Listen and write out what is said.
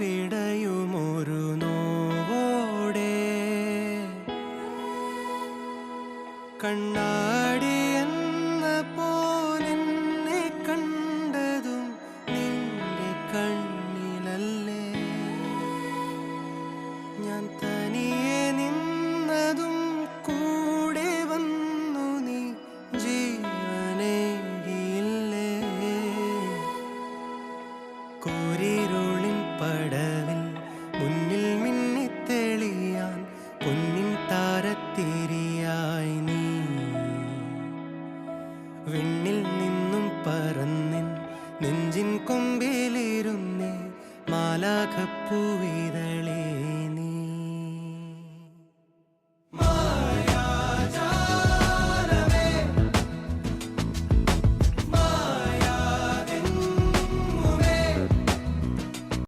പിടയുമൊരു നോവോടെ കണ്ണാടി എന്ന പോലെന്നെ കണ്ടതും നിന്റെ കണ്ണിലല്ലേ ഞാൻ തനിയെ നിന്നതും കൂടെ വന്നു നീ ജീവനേകിയില്ലേ കൂരിരുളിൻ പടവിൽ മുന്നിൽ മിന്നിത്തെളിയാൻ പൊന്നിൻ താരത്തിരിയായി നീ വിണ്ണിൽ നിന്നും പറന്നിൻ നെഞ്ചിൻ കൊമ്പിലിരുന്നേ മാലാഖപ്പൂവിതളേ